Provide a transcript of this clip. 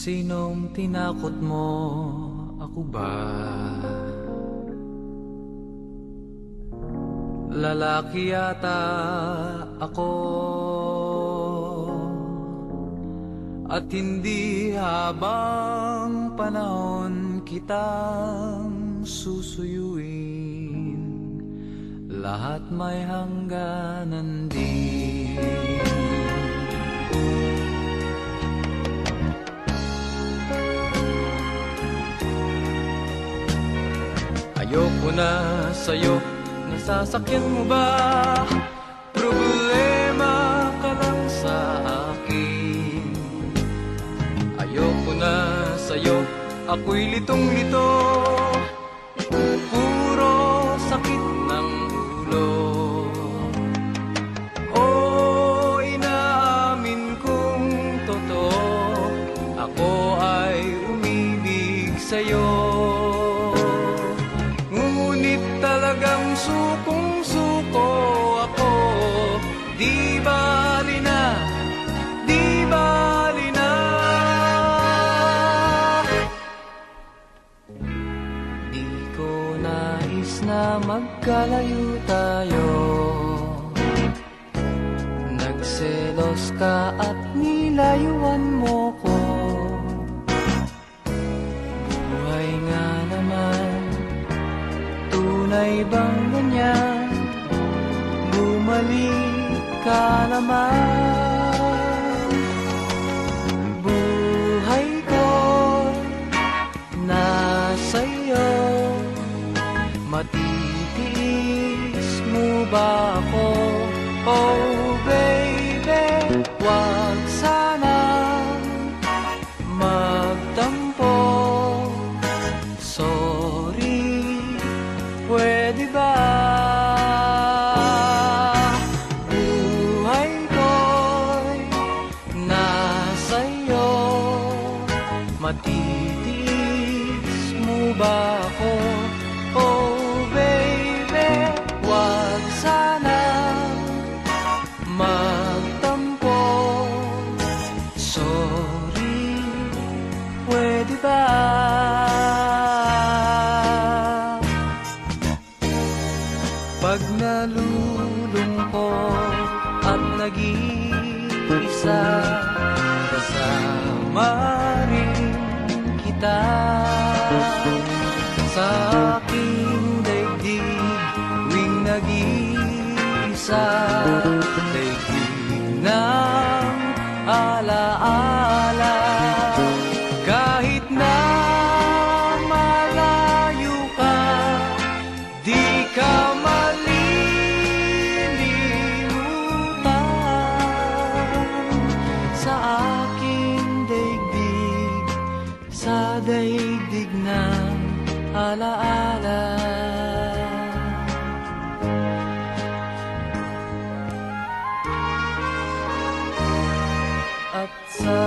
Sinong tinakot mo? Ako ba? Lalaki yata ako, at hindi habang panahon kitang susuyuin. Lahat may hangganan din. Ayoko na sa'yo, nasasakyan mo ba? Problema ka lang sa akin. Ayoko na sa'yo, ako'y litong-lito. Puro sakit ng ulo. Oh, inaamin kong totoo, ako ay umibig sa'yo. Ngunit talagang sukong-suko ako. Di bali na, di bali na. Di ko nais na magkalayo tayo. Nagselos ka at nilayuan mo ko. Buhay nga naman, tunay bang ganyan? Bumalik ka naman. Buhay ko'y nasa iyo. Matitiis mo ba ako? Oh baby, wag sanang magtampo. Sorry, pwede ba? Buhay ko'y nasa iyo. Matitiis mo ba ako? Oh baby, wag sanang magtampo. Sorry, pwede ba? Pag nalulungkot at nag-iisa, kasama rin kita. Sa aking daigdig, tuwing nag-iisa, daigdig ng alaala. Kahit na malayo ka, di ka sa aking daigdig, sa daigdig ng alaala. At sa